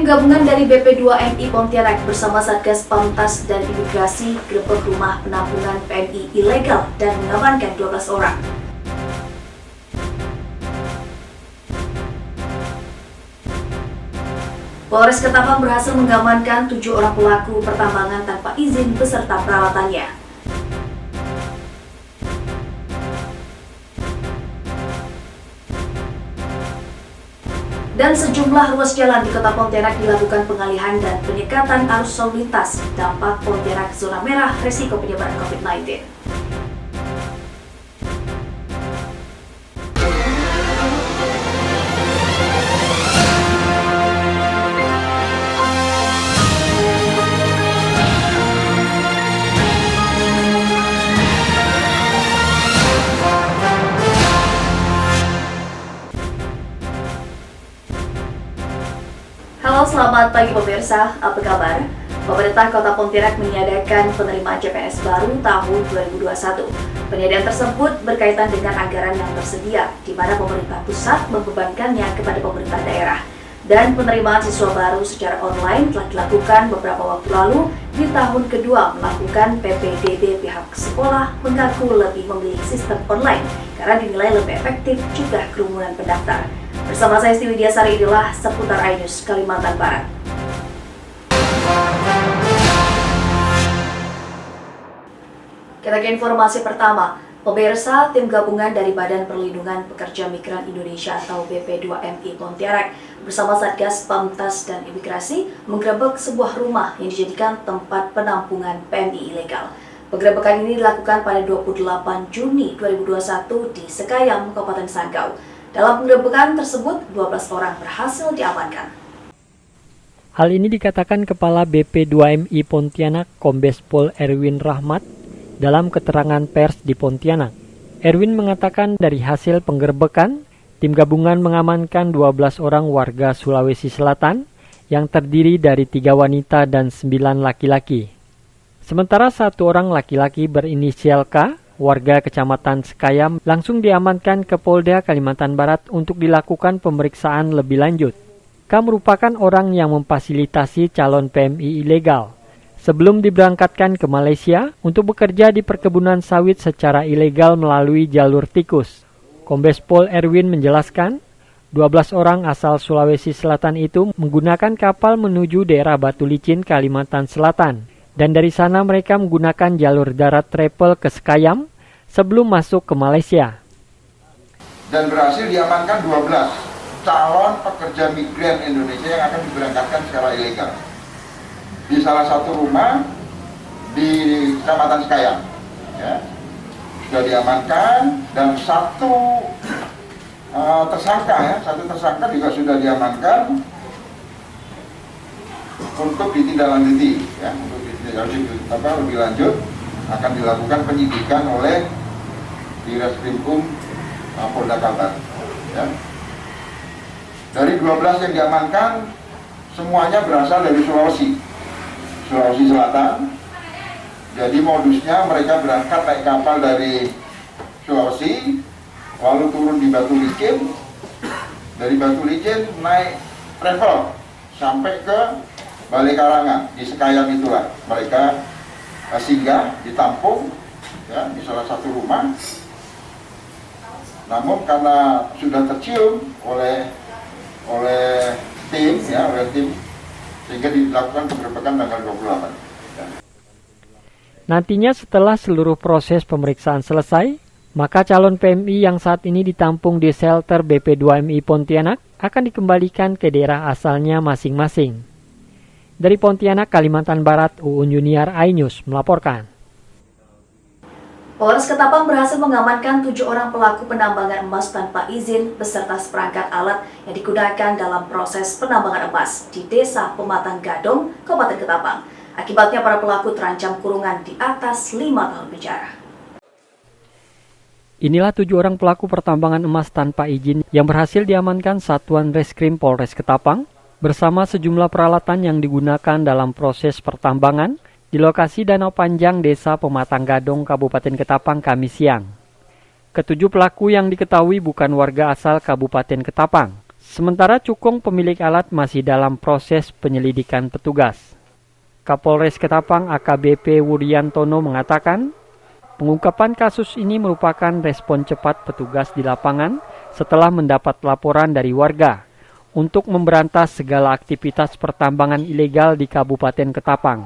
gabungan dari BP2MI Pontianak bersama Satgas Pamtas dan Imigrasi gerebek rumah penampungan PMI ilegal dan mengamankan 12 orang. Polres Ketapang berhasil mengamankan 7 orang pelaku pertambangan tanpa izin beserta peralatannya. Dan sejumlah ruas jalan di Kota Pontianak dilakukan pengalihan dan penyekatan arus lalu lintas dampak Pontianak zona merah resiko penyebaran COVID-19. Halo, selamat pagi pemirsa, apa kabar? Pemerintah Kota Pontianak meniadakan penerimaan CPNS baru tahun 2021. Peniadaan tersebut berkaitan dengan anggaran yang tersedia, di mana pemerintah pusat membebankannya kepada pemerintah daerah. Dan penerimaan siswa baru secara online telah dilakukan beberapa waktu lalu. Di tahun kedua melakukan PPDB, pihak sekolah mengaku lebih memilih sistem online karena dinilai lebih efektif juga kerumunan pendaftar. Bersama saya Esti Widiasari, inilah seputar iNews Kalimantan Barat. Kita ke informasi pertama. Pemirsa, tim gabungan dari Badan Perlindungan Pekerja Migran Indonesia atau BP2MI Pontianak bersama Satgas Pamtas dan Imigrasi menggerebek sebuah rumah yang dijadikan tempat penampungan PMI ilegal. Penggerebekan ini dilakukan pada 28 Juni 2021 di Sekayam, Kabupaten Sanggau. Dalam penggerebekan tersebut, 12 orang berhasil diamankan. Hal ini dikatakan Kepala BP2MI Pontianak, Kombes Pol Erwin Rahmat, dalam keterangan pers di Pontianak. Erwin mengatakan dari hasil penggerebekan, tim gabungan mengamankan 12 orang warga Sulawesi Selatan yang terdiri dari 3 wanita dan 9 laki-laki. Sementara 1 orang laki-laki berinisial K, warga Kecamatan Sekayam, langsung diamankan ke Polda Kalimantan Barat untuk dilakukan pemeriksaan lebih lanjut. K merupakan orang yang memfasilitasi calon PMI ilegal sebelum diberangkatkan ke Malaysia untuk bekerja di perkebunan sawit secara ilegal melalui jalur tikus. Kombes Pol Erwin menjelaskan, 12 orang asal Sulawesi Selatan itu menggunakan kapal menuju daerah Batu Licin, Kalimantan Selatan. Dan dari sana mereka menggunakan jalur darat travel ke Sekayam sebelum masuk ke Malaysia. Dan berhasil diamankan 12 calon pekerja migran Indonesia yang akan diberangkatkan secara ilegal di salah satu rumah di Kecamatan Sekayam. Ya, sudah diamankan dan satu tersangka juga sudah diamankan untuk ditindaklanjuti. Ya, untuk lebih lanjut akan dilakukan penyidikan oleh Direskrimum Polda Kalbar. Ya. Dari 12 yang diamankan semuanya berasal dari Sulawesi Selatan. Jadi modusnya mereka berangkat naik kapal dari Sulawesi, lalu turun di Batu Licin, dari Batu Licin naik travel sampai ke Balai Karangan. Di Sekayam itulah mereka singgah, ditampung ya, di salah satu rumah. Namun karena sudah tercium oleh tim sehingga dilakukan penggerebekan tanggal 28. Nantinya setelah seluruh proses pemeriksaan selesai, maka calon PMI yang saat ini ditampung di shelter BP2MI Pontianak akan dikembalikan ke daerah asalnya masing-masing. Dari Pontianak, Kalimantan Barat, Uun Junior, iNews melaporkan. Polres Ketapang berhasil mengamankan 7 orang pelaku penambangan emas tanpa izin beserta seperangkat alat yang digunakan dalam proses penambangan emas di Desa Pematang Gadong, Kabupaten Ketapang. Akibatnya para pelaku terancam kurungan di atas 5 tahun penjara. Inilah 7 orang pelaku pertambangan emas tanpa izin yang berhasil diamankan Satuan Reskrim Polres Ketapang bersama sejumlah peralatan yang digunakan dalam proses pertambangan di lokasi Danau Panjang Desa Pematang Gadong, Kabupaten Ketapang, Kamis siang. Ketujuh pelaku yang diketahui bukan warga asal Kabupaten Ketapang. Sementara cukong pemilik alat masih dalam proses penyelidikan petugas. Kapolres Ketapang AKBP Wuryantono mengatakan, pengungkapan kasus ini merupakan respon cepat petugas di lapangan setelah mendapat laporan dari warga untuk memberantas segala aktivitas pertambangan ilegal di Kabupaten Ketapang.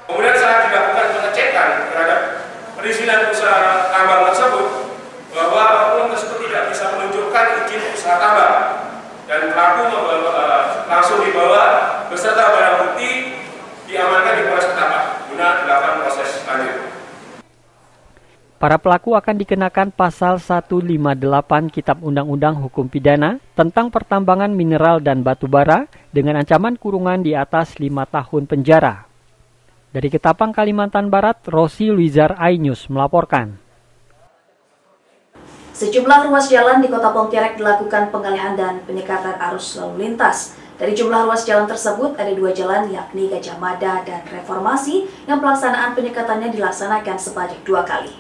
Kemudian saat dilakukan pengecekan terhadap perizinan usaha tambang tersebut, bahwa oknum tersebut tidak bisa menunjukkan izin usaha tambang dan pelaku langsung dibawa beserta barang bukti diamankan di Polres Ketapang guna dilakukan proses lanjut. Para pelaku akan dikenakan pasal 158 Kitab Undang-Undang Hukum Pidana tentang pertambangan mineral dan batu bara dengan ancaman kurungan di atas 5 tahun penjara. Dari Ketapang, Kalimantan Barat, Rosi Luizar, iNews melaporkan. Sejumlah ruas jalan di Kota Pontianak dilakukan pengalihan dan penyekatan arus lalu lintas. Dari jumlah ruas jalan tersebut, ada 2 jalan yakni Gajah Mada dan Reformasi yang pelaksanaan penyekatannya dilaksanakan sebanyak 2 kali.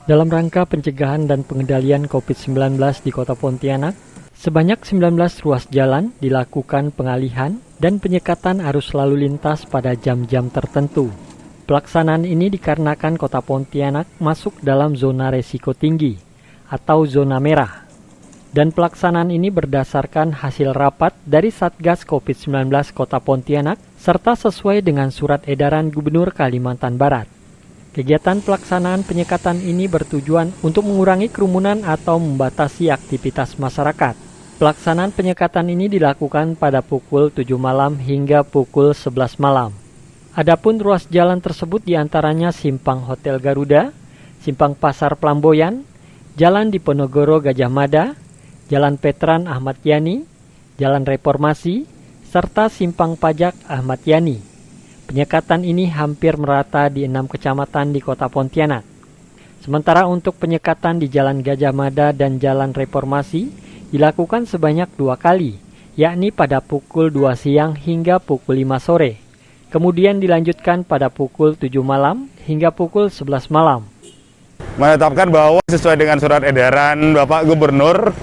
Dalam rangka pencegahan dan pengendalian COVID-19 di Kota Pontianak, sebanyak 19 ruas jalan dilakukan pengalihan dan penyekatan arus lalu lintas pada jam-jam tertentu. Pelaksanaan ini dikarenakan Kota Pontianak masuk dalam zona resiko tinggi atau zona merah. Dan pelaksanaan ini berdasarkan hasil rapat dari Satgas COVID-19 Kota Pontianak serta sesuai dengan surat edaran Gubernur Kalimantan Barat. Kegiatan pelaksanaan penyekatan ini bertujuan untuk mengurangi kerumunan atau membatasi aktivitas masyarakat. Pelaksanaan penyekatan ini dilakukan pada pukul 7 malam hingga pukul 11 malam. Adapun ruas jalan tersebut diantaranya Simpang Hotel Garuda, Simpang Pasar Plamboyan, Jalan Diponegoro Gajah Mada, Jalan Petran Ahmad Yani, Jalan Reformasi, serta Simpang Pajak Ahmad Yani. Penyekatan ini hampir merata di 6 kecamatan di Kota Pontianak. Sementara untuk penyekatan di Jalan Gajah Mada dan Jalan Reformasi dilakukan sebanyak 2 kali, yakni pada pukul 2 siang hingga pukul 5 sore. Kemudian dilanjutkan pada pukul 7 malam hingga pukul 11 malam. Menetapkan bahwa sesuai dengan surat edaran Bapak Gubernur,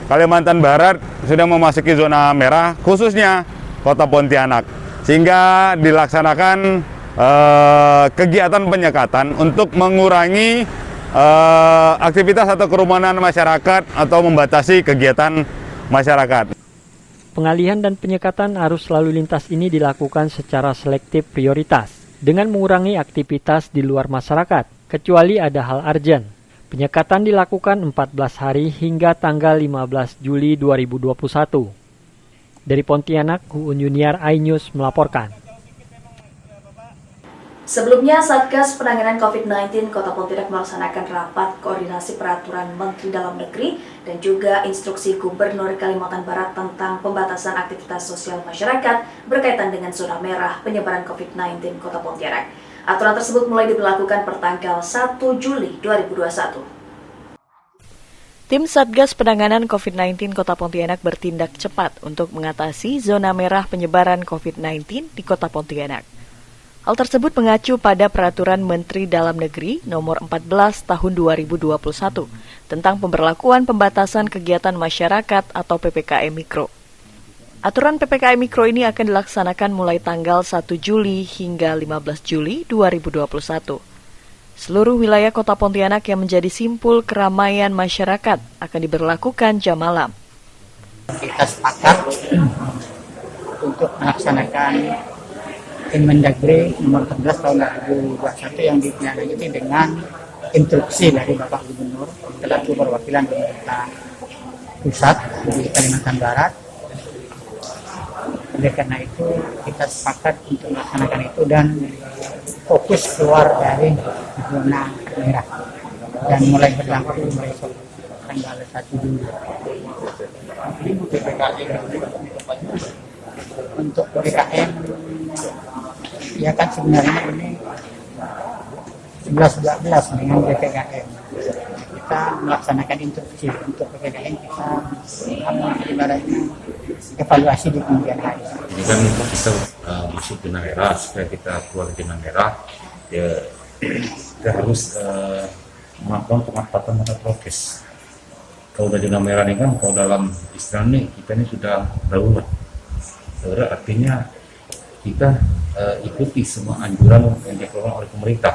Kalimantan Barat sudah memasuki zona merah, khususnya Kota Pontianak. Sehingga dilaksanakan kegiatan penyekatan untuk mengurangi aktivitas atau kerumunan masyarakat atau membatasi kegiatan masyarakat. Pengalihan dan penyekatan arus lalu lintas ini dilakukan secara selektif prioritas dengan mengurangi aktivitas di luar masyarakat, kecuali ada hal urgent. Penyekatan dilakukan 14 hari hingga tanggal 15 Juli 2021. Dari Pontianak, Huun Yuniar, iNews melaporkan. Sebelumnya, Satgas Penanganan COVID-19 Kota Pontianak melaksanakan rapat koordinasi peraturan Menteri Dalam Negeri dan juga instruksi Gubernur Kalimantan Barat tentang pembatasan aktivitas sosial masyarakat berkaitan dengan zona merah penyebaran COVID-19 Kota Pontianak. Aturan tersebut mulai diberlakukan per tanggal 1 Juli 2021. Tim Satgas Penanganan COVID-19 Kota Pontianak bertindak cepat untuk mengatasi zona merah penyebaran COVID-19 di Kota Pontianak. Hal tersebut mengacu pada Peraturan Menteri Dalam Negeri Nomor 14 Tahun 2021 tentang pemberlakuan pembatasan kegiatan masyarakat atau PPKM Mikro. Aturan PPKM Mikro ini akan dilaksanakan mulai tanggal 1 Juli hingga 15 Juli 2021. Seluruh wilayah Kota Pontianak yang menjadi simpul keramaian masyarakat akan diberlakukan jam malam. Kita sepakat untuk melaksanakan Inmendagri nomor 14 tahun 2021 yang ditindaklanjuti dengan instruksi dari Bapak Gubernur selaku perwakilan pemerintah pusat di Kalimantan Barat. Oleh karena itu kita sepakat untuk melaksanakan itu dan fokus keluar dari zona merah dan mulai berlaku mulai tanggal 1 Juli. Untuk PPKM ya kan sebenarnya ini 11-12 dengan PPKM. Kita melaksanakan instruksi untuk PPKM, kita ibaratnya evaluasi di kemudian hari. Ini kan kita masuk zona merah, supaya kita keluar zona merah, ya kita harus melakukan pengetatan prokes. kalau udah zona merah nih kan, kalau dalam istilah nih kita ini sudah darurat. Darurat artinya kita ikuti semua anjuran yang dikeluarkan oleh pemerintah,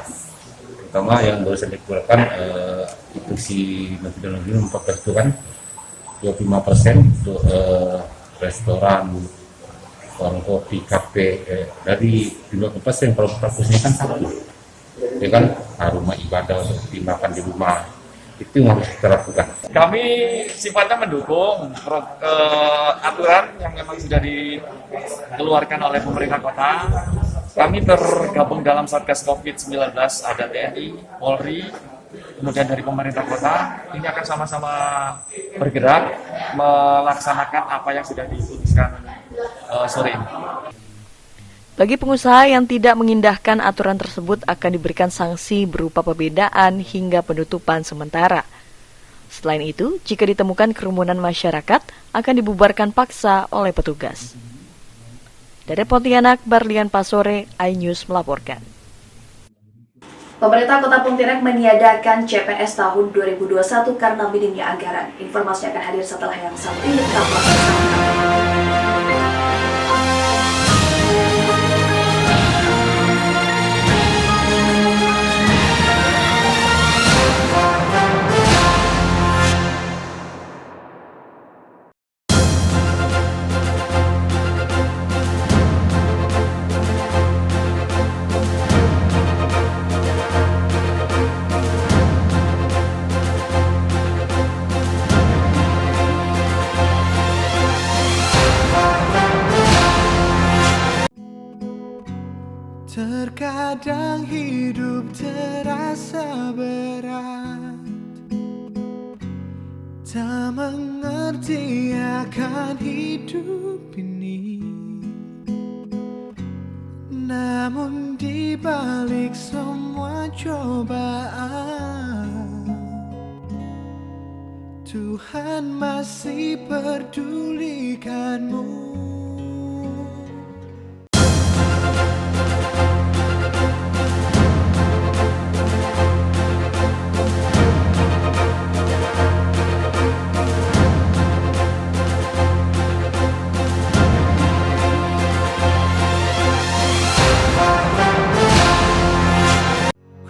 terutama yang baru saja dikeluarkan instruksi Menteri Dalam Negeri 14 itu kan 25% untuk restoran, warung kopi, kafe, dari 25% kalau fokusnya kan satu, ya kan rumah ibadah untuk dimakan di rumah, itu yang harus kita lakukan. Kami sifatnya mendukung aturan yang memang sudah dikeluarkan oleh pemerintah kota. Kami tergabung dalam Satgas COVID-19, ada TNI, Polri, kemudian dari pemerintah kota. Ini akan sama-sama bergerak melaksanakan apa yang sudah diputuskan sore ini. Bagi pengusaha yang tidak mengindahkan aturan tersebut akan diberikan sanksi berupa pembedaan hingga penutupan sementara. Selain itu, jika ditemukan kerumunan masyarakat, akan dibubarkan paksa oleh petugas. Dari Pontianak, Barlian Pasore, iNews melaporkan. Pemerintah Kota Pontianak meniadakan CPNS tahun 2021 karena minimnya anggaran. Informasi akan hadir setelah yang satu ini. Tetaplah bersama kami. Terkadang hidup terasa berat, tak mengerti akan hidup ini. Namun di balik semua cobaan, Tuhan masih pedulikanmu.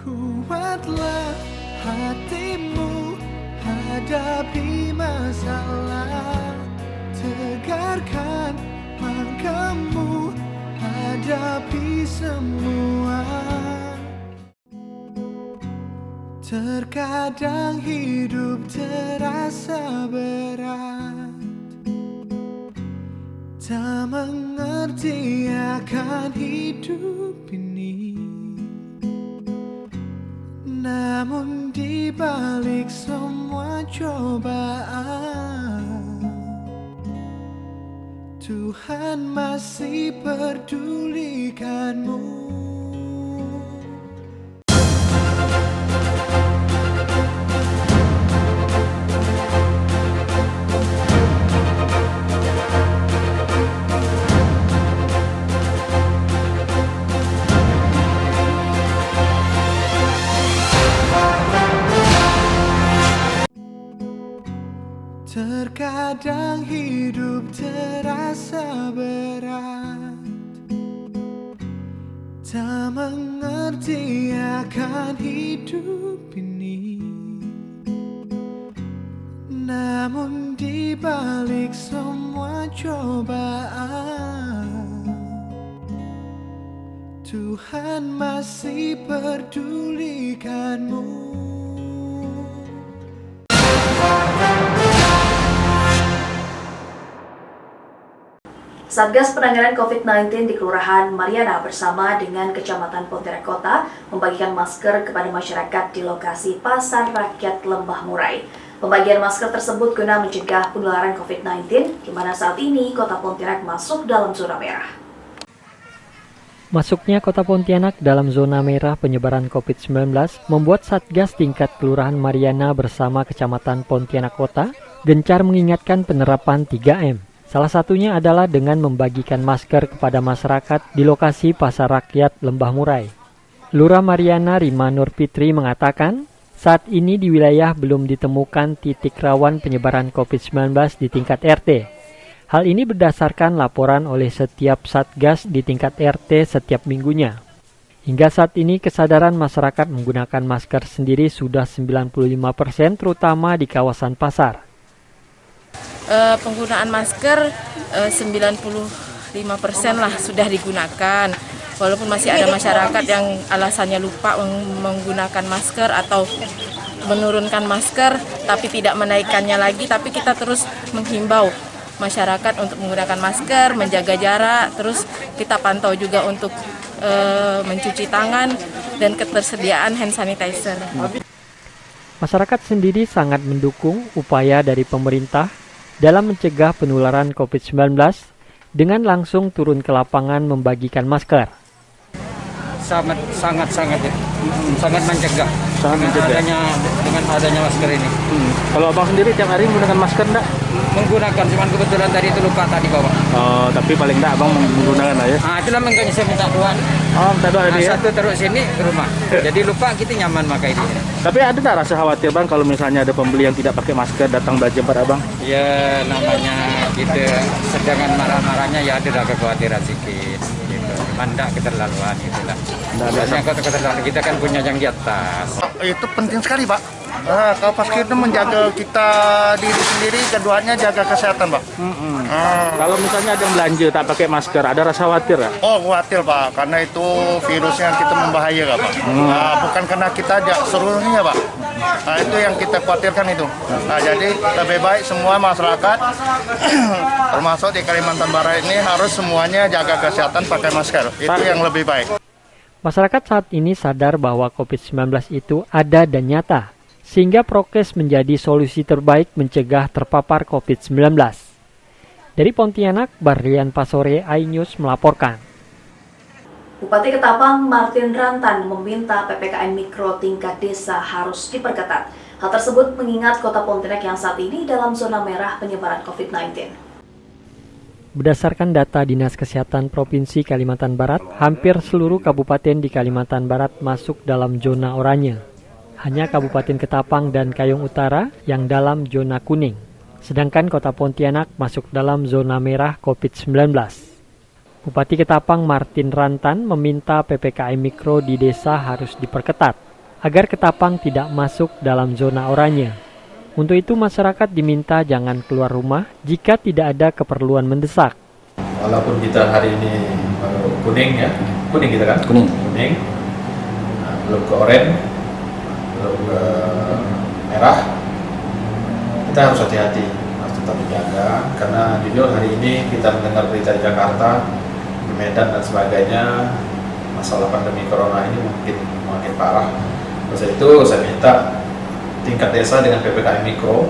Kuatlah hatimu hadapi masalah, tegarkan langkahmu hadapi semua. Terkadang hidup terasa berat, tak mengerti akan hidup ini. Namun di balik semua cobaan, Tuhan masih pedulikanmu. Terkadang hidup terasa berat, tak mengerti akan hidup ini. Namun di balik semua cobaan, Tuhan masih pedulikanmu. Satgas Penanganan COVID-19 di Kelurahan Mariana bersama dengan Kecamatan Pontianak Kota membagikan masker kepada masyarakat di lokasi Pasar Rakyat Lembah Murai. Pembagian masker tersebut guna mencegah penularan COVID-19, di mana saat ini Kota Pontianak masuk dalam zona merah. Masuknya Kota Pontianak dalam zona merah penyebaran COVID-19 membuat Satgas tingkat Kelurahan Mariana bersama Kecamatan Pontianak Kota gencar mengingatkan penerapan 3M. Salah satunya adalah dengan membagikan masker kepada masyarakat di lokasi Pasar Rakyat Lembah Murai. Lurah Mariana Rima Nurfitri mengatakan, Saat ini di wilayah belum ditemukan titik rawan penyebaran COVID-19 di tingkat RT. Hal ini berdasarkan laporan oleh setiap Satgas di tingkat RT setiap minggunya. Hingga saat ini kesadaran masyarakat menggunakan masker sendiri sudah 95% terutama di kawasan pasar. Penggunaan masker 95% lah sudah digunakan. Walaupun masih ada masyarakat yang alasannya lupa menggunakan masker atau menurunkan masker tapi tidak menaikkannya lagi, tapi kita terus menghimbau masyarakat untuk menggunakan masker, menjaga jarak, terus kita pantau juga untuk mencuci tangan dan ketersediaan hand sanitizer. Masyarakat sendiri sangat mendukung upaya dari pemerintah dalam mencegah penularan COVID-19 dengan langsung turun ke lapangan membagikan masker. Sangat mencegah dengan adanya masker ini. Kalau abang sendiri tiap hari menggunakan masker enggak? Menggunakan, cuman kebetulan tadi itu lupa tadi bawa. Oh, tapi paling enggak abang menggunakan lah ya? Itulah makanya saya minta doan. Oh, minta doa dia. Satu terus sini ke rumah. Jadi lupa kita nyaman pakai ini. Tapi ada tak rasa khawatir bang kalau misalnya ada pembeli yang tidak pakai masker datang belanja pada abang? Ya namanya kita sedangkan marah-marahnya ya ada kekhawatiran sedikit. Cuman enggak keterlaluan itulah. Biasanya keterlaluan kita kan punya yang di atas. Itu penting sekali, Pak. Kalau masker itu menjaga kita diri sendiri, keduanya jaga kesehatan, Pak. Kalau misalnya ada yang belanja tak pakai masker, ada rasa khawatir ya? Oh, khawatir, Pak, karena itu virusnya kita membahayakan, Pak. Bukan karena kita seluruhnya, Pak. Itu yang kita khawatirkan itu. Jadi lebih baik semua masyarakat, termasuk di Kalimantan Barat ini harus semuanya jaga kesehatan pakai masker. Itu yang lebih baik. Masyarakat saat ini sadar bahwa COVID-19 itu ada dan nyata, sehingga prokes menjadi solusi terbaik mencegah terpapar COVID-19. Dari Pontianak, Barlian Pasore, iNews melaporkan. Bupati Ketapang Martin Rantan meminta PPKM Mikro tingkat desa harus diperketat. Hal tersebut mengingat kota Pontianak yang saat ini dalam zona merah penyebaran COVID-19. Berdasarkan data Dinas Kesehatan Provinsi Kalimantan Barat, hampir seluruh kabupaten di Kalimantan Barat masuk dalam zona oranye. Hanya Kabupaten Ketapang dan Kayong Utara yang dalam zona kuning. Sedangkan Kota Pontianak masuk dalam zona merah COVID-19. Bupati Ketapang Martin Rantan meminta PPKM Mikro di desa harus diperketat agar Ketapang tidak masuk dalam zona oranye. Untuk itu masyarakat diminta jangan keluar rumah jika tidak ada keperluan mendesak. Walaupun kita hari ini kuning ya, kuning kita kan? Kuning. Belum ke oranye, belum ke merah. Kita harus hati-hati, harus tetap menjaga karena jujur hari ini kita mendengar berita di Jakarta, di Medan dan sebagainya, masalah pandemi corona ini makin parah. Oleh itu saya minta tingkat desa dengan PPKM Mikro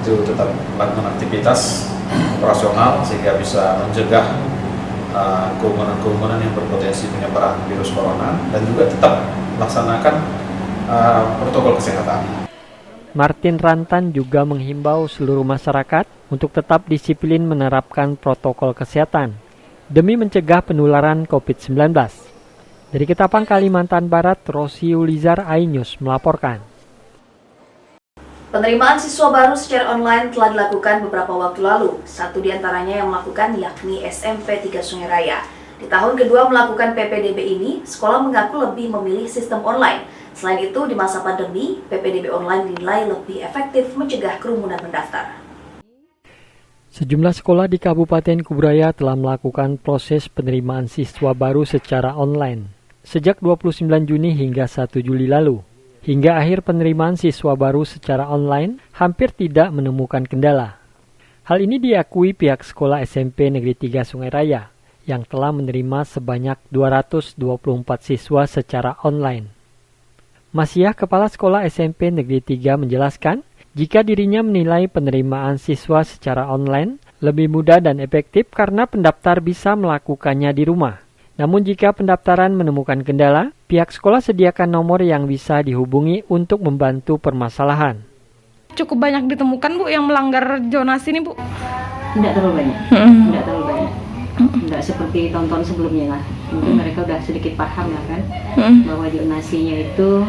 itu tetap melakukan aktivitas operasional sehingga bisa mencegah kerumunan-kerumunan yang berpotensi penyebaran virus corona dan juga tetap melaksanakan protokol kesehatan. Martin Rantan juga menghimbau seluruh masyarakat untuk tetap disiplin menerapkan protokol kesehatan demi mencegah penularan COVID-19. Dari Ketapang, Kalimantan Barat, Rosi Ulizar, iNews melaporkan. Penerimaan siswa baru secara online telah dilakukan beberapa waktu lalu. Satu di antaranya yang melakukan yakni SMP 3 Sungai Raya. Di tahun kedua melakukan PPDB ini, sekolah mengaku lebih memilih sistem online. Selain itu, di masa pandemi, PPDB online dinilai lebih efektif mencegah kerumunan mendaftar. Sejumlah sekolah di Kabupaten Kuburaya telah melakukan proses penerimaan siswa baru secara online sejak 29 Juni hingga 1 Juli lalu. Hingga akhir penerimaan siswa baru secara online hampir tidak menemukan kendala. Hal ini diakui pihak sekolah SMP Negeri 3 Sungai Raya yang telah menerima sebanyak 224 siswa secara online. Masiah, Kepala Sekolah SMP Negeri 3 menjelaskan, jika dirinya menilai penerimaan siswa secara online lebih mudah dan efektif karena pendaftar bisa melakukannya di rumah. Namun jika pendaftaran menemukan kendala, pihak sekolah sediakan nomor yang bisa dihubungi untuk membantu permasalahan. Cukup banyak ditemukan Bu yang melanggar zonasi ini Bu? Tidak terlalu banyak. Tidak terlalu banyak. nggak seperti tahun-tahun sebelumnya lah. Mungkin mereka udah sedikit paham lah kan, bahwa zonasinya itu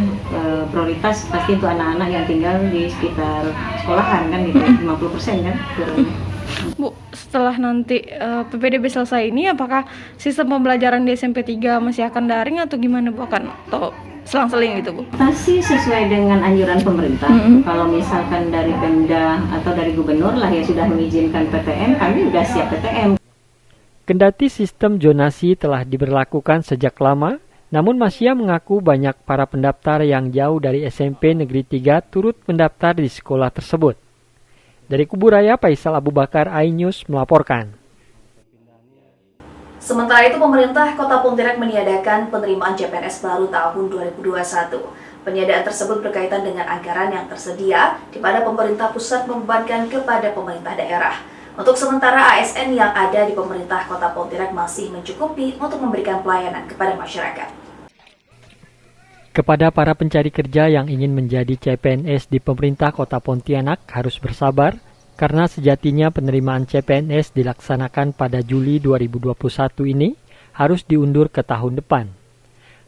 prioritas pasti untuk anak-anak yang tinggal di sekitar sekolahan kan gitu, 50% kan turunnya. Bu, setelah nanti PPDB selesai ini, apakah sistem pembelajaran di SMP 3 masih akan daring atau gimana Bu? Atau selang-seling gitu Bu? Pasti sesuai dengan anjuran pemerintah. Kalau misalkan dari Pemda atau dari Gubernur lah yang sudah mengizinkan PTM, kami sudah siap PTM. Kendati sistem zonasi telah diberlakukan sejak lama, namun Masya mengaku banyak para pendaftar yang jauh dari SMP Negeri 3 turut mendaftar di sekolah tersebut. Dari Kuburaya, Faisal Abu Bakar, iNews melaporkan. Sementara itu, pemerintah Kota Pontianak meniadakan penerimaan CPNS baru tahun 2021. Peniadaan tersebut berkaitan dengan anggaran yang tersedia, di mana pemerintah pusat membebankan kepada pemerintah daerah. Untuk sementara, ASN yang ada di pemerintah Kota Pontianak masih mencukupi untuk memberikan pelayanan kepada masyarakat. Kepada para pencari kerja yang ingin menjadi CPNS di pemerintah Kota Pontianak harus bersabar, karena sejatinya penerimaan CPNS dilaksanakan pada Juli 2021 ini harus diundur ke tahun depan.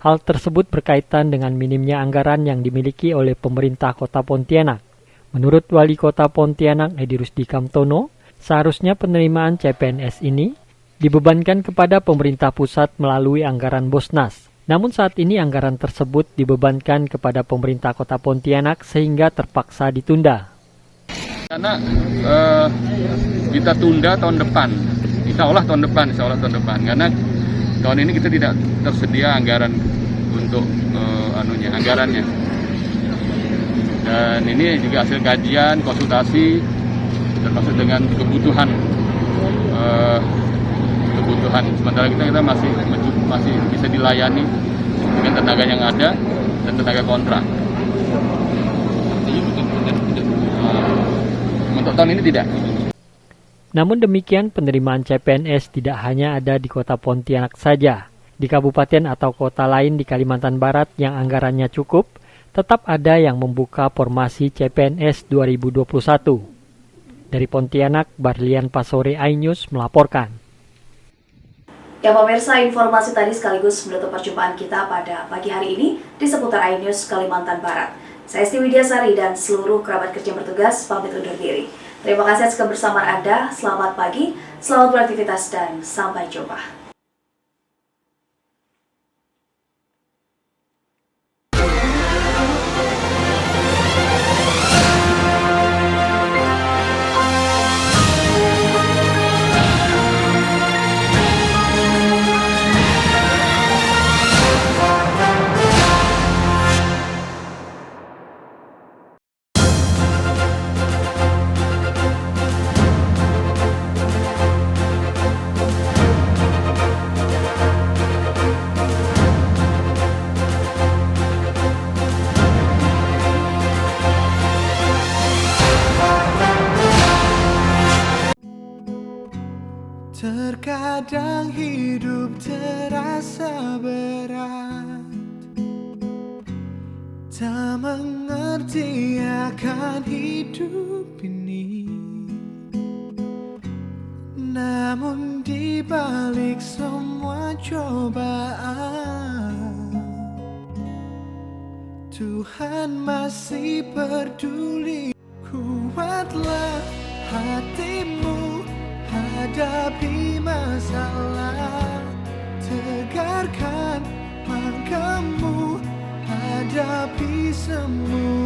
Hal tersebut berkaitan dengan minimnya anggaran yang dimiliki oleh pemerintah Kota Pontianak. Menurut Wali Kota Pontianak, Edi Rusdi Kamtono, seharusnya penerimaan CPNS ini dibebankan kepada pemerintah pusat melalui anggaran Bosnas. Namun saat ini anggaran tersebut dibebankan kepada pemerintah Kota Pontianak sehingga terpaksa ditunda. Karena kita tunda tahun depan, insya Allah tahun depan, karena tahun ini kita tidak tersedia anggaran untuk anggarannya. Dan ini juga hasil kajian, konsultasi, termasuk dengan kebutuhan. Sementara kita masih bisa dilayani dengan tenaga yang ada dan tenaga kontrak. Untuk tahun ini tidak. Namun demikian, penerimaan CPNS tidak hanya ada di Kota Pontianak saja. Di kabupaten atau kota lain di Kalimantan Barat yang anggarannya cukup, tetap ada yang membuka formasi CPNS 2021. Dari Pontianak, Barlian Pasore, iNews melaporkan. Ya pemirsa, informasi tadi sekaligus menutup perjumpaan kita pada pagi hari ini di seputar iNews Kalimantan Barat. Saya Esti Widyasari dan seluruh kerabat kerja bertugas pamit undur diri. Terima kasih atas kebersamaan Anda, selamat pagi, selamat beraktivitas dan sampai jumpa. Terkadang hidup terasa berat, tak mengerti akan hidup ini. Namun di balik semua cobaan, Tuhan masih peduli. Kuatlah hatimu hadapi masalah, tegarkan langkahmu hadapi semua.